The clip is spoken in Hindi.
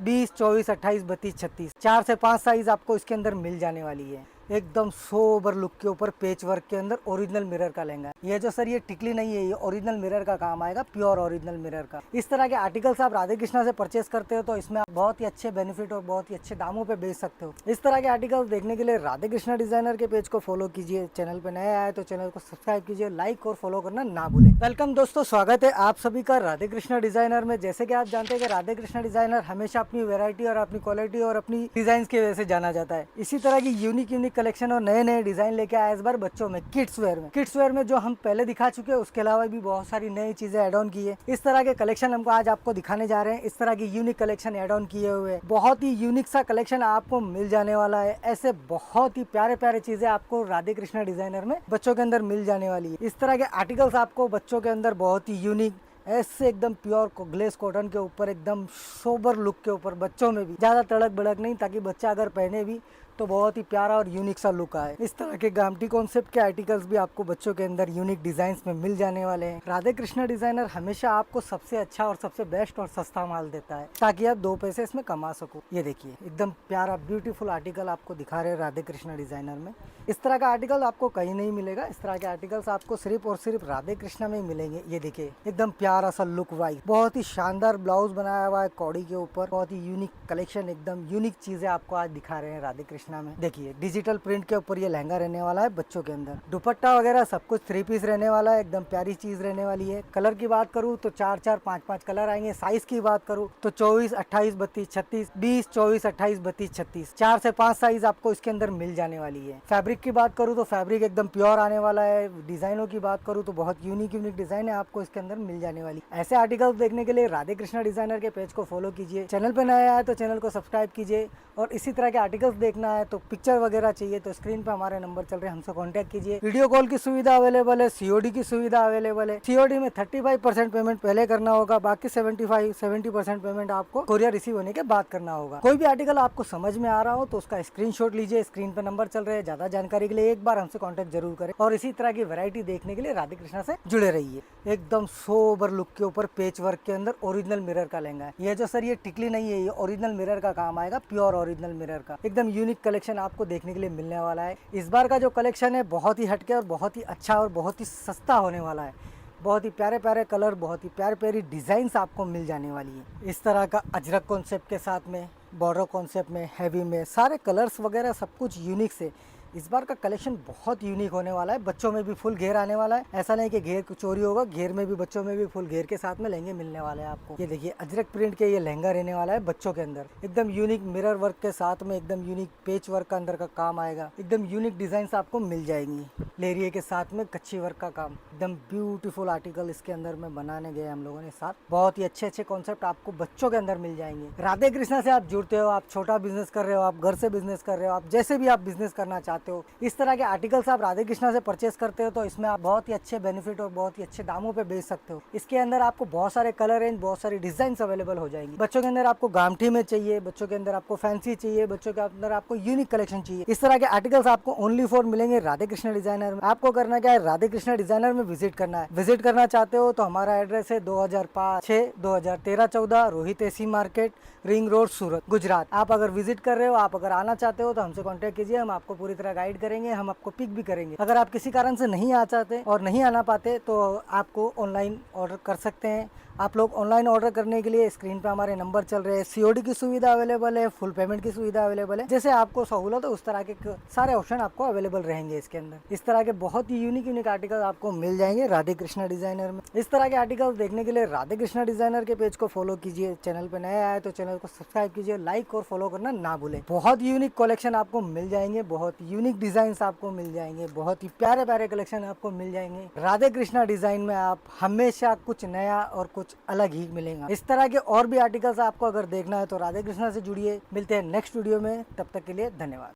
20, 24, 28, 32, 36 4 से 5 साइज आपको इसके अंदर मिल जाने वाली है। एकदम सोबर लुक के ऊपर पेच वर्क के अंदर ओरिजिनल मिरर का लहंगा है। ये जो सर ये टिकली नहीं है, ये ओरिजिनल मिरर का काम आएगा, प्योर ओरिजिनल मिरर का। इस तरह के आर्टिकल्स आप राधे कृष्णा से परचेस करते हो तो इसमें आप बहुत ही अच्छे बेनिफिट और बहुत ही अच्छे दामों पे बेच सकते हो। इस तरह के आर्टिकल्स देखने के लिए राधे कृष्णा डिजाइनर के पेज को फॉलो कीजिए। चैनल पे नए आए तो चैनल को सब्सक्राइब कीजिए, लाइक और फॉलो करना ना भूलें। वेलकम दोस्तों, स्वागत है आप सभी का राधे कृष्णा डिजाइनर में। जैसे कि आप जानते हैं कि राधे कृष्णा डिजाइनर हमेशा अपनी वेरायटी और अपनी क्वालिटी और अपनी डिजाइन की वजह से जाना जाता है। इसी तरह की यूनिक कलेक्शन और नए नए डिजाइन लेके आया इस बार बच्चों में किड्स वेयर में जो हम पहले दिखा चुके हैं उसके अलावा भी बहुत सारी नई चीजें ऐड ऑन की है। इस तरह के कलेक्शन हमको आज आपको दिखाने जा रहे हैं। इस तरह की यूनिक कलेक्शन ऐड ऑन किए हुए बहुत ही यूनिक सा कलेक्शन आपको मिल जाने वाला है। ऐसे बहुत ही प्यारे प्यारे चीजें आपको राधे कृष्णा डिजाइनर में बच्चों के अंदर मिल जाने वाली है। इस तरह के आर्टिकल्स आपको बच्चों के अंदर बहुत ही यूनिक ऐसे एकदम प्योर ग्लेस कॉटन के ऊपर एकदम सोबर लुक के ऊपर बच्चों में भी ज्यादा तड़क भड़क नहीं, ताकि बच्चा अगर पहने भी तो बहुत ही प्यारा और यूनिक सा लुक आए। इस तरह के गामठी कॉन्सेप्ट के आर्टिकल्स भी आपको बच्चों के अंदर यूनिक डिजाइन में मिल जाने वाले हैं। राधे कृष्णा डिजाइनर हमेशा आपको सबसे अच्छा और सबसे बेस्ट और सस्ता माल देता है ताकि आप 2 पैसे इसमें कमा सको। ये देखिए एकदम प्यारा ब्यूटीफुल आर्टिकल आपको दिखा रहे हैं राधे कृष्णा डिजाइनर में। इस तरह का आर्टिकल आपको कहीं नहीं मिलेगा। इस तरह के आर्टिकल्स आपको सिर्फ और सिर्फ राधे कृष्णा में ही मिलेंगे। ये देखिए एकदम प्यारा सा लुक वाइज, बहुत ही शानदार ब्लाउज बनाया हुआ है कौड़ी के ऊपर। बहुत ही यूनिक कलेक्शन, एकदम यूनिक चीजें आपको आज दिखा रहे हैं राधे कृष्णा में। देखिए डिजिटल प्रिंट के ऊपर ये लहंगा रहने वाला है बच्चों के अंदर। दुपट्टा वगैरह सब कुछ 3 पीस रहने वाला है। एकदम प्यारी चीज रहने वाली है। कलर की बात करूँ तो 4-4, 5-5 कलर आएंगे। साइज की बात करूँ तो 24, 28, 32, 36 20, 24, 28, 32, 36 4 से 5 साइज आपको इसके अंदर मिल जाने वाली है। फैब्रिक की बात करूँ तो फैब्रिक एकदम प्योर आने वाला है। डिजाइनों की बात करूँ तो बहुत यूनिक डिजाइन है आपको इसके अंदर मिल जाने वाली। ऐसे आर्टिकल्स देखने के लिए राधे कृष्णा डिजाइनर के पेज को फॉलो कीजिए। चैनल पे नया आए तो चैनल को सब्सक्राइब कीजिए। और इसी तरह के आर्टिकल्स देखना है तो पिक्चर वगैरह चाहिए तो स्क्रीन पे हमारे नंबर चल रहे हैं, हमसे कांटेक्ट कीजिए। वीडियो कॉल की सुविधा अवेलेबल है, सीओडी की सुविधा अवेलेबल है। सीओडी में 35% पेमेंट पहले करना होगा, बाकी 70% पेमेंट आपको कोरियर रिसीव होने के बाद करना होगा। कोई भी आर्टिकल आपको समझ में आ रहा हो तो उसका स्क्रीनशॉट लीजिए। स्क्रीन पे नंबर चल रहे हैं। ज्यादा जानकारी के लिए एक बार हमसे कांटेक्ट जरूर करें। और इसी तरह की वैरायटी देखने के लिए राधे कृष्णा से जुड़े रहिए। एकदम सोबर लुक के ऊपर पेच वर्क के अंदर ओरिजिनल मिरर का लहंगा है। ये जो सर ये टिकली नहीं है, ये ओरिजिनल मिरर का काम आएगा, प्योर ओरिजिनल मिरर का। एकदम यूनिक कलेक्शन आपको देखने के लिए मिलने वाला है। इस बार का जो कलेक्शन है बहुत ही हटके और बहुत ही अच्छा और बहुत ही सस्ता होने वाला है। बहुत ही प्यारे प्यारे कलर, बहुत ही प्यारी प्यारी डिजाइन्स आपको मिल जाने वाली है। इस तरह का अजरक कॉन्सेप्ट के साथ में, बॉर्डर कॉन्सेप्ट में, हैवी में, सारे कलर्स वगैरह सब कुछ यूनिक से। इस बार का कलेक्शन बहुत यूनिक होने वाला है। बच्चों में भी फुल घेर आने वाला है। ऐसा नहीं कि घेर चोरी होगा, घेर में भी बच्चों में भी फुल घेर के साथ में लहंगे मिलने वाले हैं आपको। ये देखिए अजरक प्रिंट के ये लहंगा रहने वाला है बच्चों के अंदर। एकदम यूनिक मिरर वर्क के साथ में एकदम यूनिक पेच वर्क का अंदर का काम आएगा। एकदम यूनिक डिजाइन आपको मिल जाएंगी। लेरिए के साथ में कच्ची वर्क का काम, एकदम ब्यूटीफुल आर्टिकल इसके अंदर में बनाने गए हम लोगों ने साथ। बहुत ही अच्छे अच्छे कॉन्सेप्ट आपको बच्चों के अंदर मिल जाएंगे। राधे कृष्णा से आप जुड़ते हो, आप छोटा बिजनेस कर रहे हो, आप घर से बिजनेस कर रहे हो, आप जैसे भी आप बिजनेस करना चाहते हो, इस तरह के आर्टिकल्स आप राधे कृष्णा से परचेस करते हो तो इसमें आप बहुत ही अच्छे बेनिफिट और बहुत ही अच्छे दामों पे बेच सकते हो। इसके अंदर आपको बहुत सारे कलर रेंज, बहुत सारी डिजाइन अवेलेबल हो जाएंगी। बच्चों के अंदर आपको गामठी में चाहिए, बच्चों के अंदर आपको फैंसी चाहिए, बच्चों के अंदर आपको यूनिक कलेक्शन चाहिए। इस तरह के आर्टिकल्स आपको ओनली फॉर मिलेंगे राधे कृष्णा डिजाइनर में। आपको करना क्या है, राधे कृष्णा डिजाइनर में विजिट करना है। विजिट करना चाहते हो तो हमारा एड्रेस है 2005-6 2013-14 Rohit AC market, ring road, Surat, Gujarat. आप अगर विजिट कर रहे हो, आप अगर आना चाहते हो तो हमसे कांटेक्ट कीजिए। हम आपको पूरी तरह गाइड करेंगे, हम आपको पिक भी करेंगे। अगर आप किसी कारण से नहीं आ चाहते और नहीं आना पाते तो आपको ऑनलाइन ऑर्डर कर सकते हैं। आप लोग ऑनलाइन ऑर्डर करने के लिए स्क्रीन पे हमारे नंबर चल रहे हैं। सीओडी की सुविधा अवेलेबल है, फुल पेमेंट की सुविधा अवेलेबल है। जैसे आपको सहूलत है उस तरह के सारे ऑप्शन आपको अवेलेबल रहेंगे इसके अंदर। इस तरह के बहुत ही यूनिक आर्टिकल आपको मिल जाएंगे राधे कृष्णा डिजाइनर में। इस तरह के आर्टिकल देखने के लिए राधे कृष्णा डिजाइनर के पेज को फॉलो कीजिए। चैनल पे नए आए तो चैनल को सब्सक्राइब कीजिए, लाइक और फॉलो करना ना भूलें। बहुत यूनिक कलेक्शन आपको मिल जाएंगे, बहुत यूनिक डिजाइन आपको मिल जाएंगे, बहुत ही प्यारे प्यारे कलेक्शन आपको मिल जाएंगे। राधे कृष्णा डिजाइन में आप हमेशा कुछ नया और कुछ अलग ही मिलेगा। इस तरह के और भी आर्टिकल्स आपको अगर देखना है तो राधे कृष्णा से जुड़िए। मिलते हैं नेक्स्ट वीडियो में, तब तक के लिए धन्यवाद।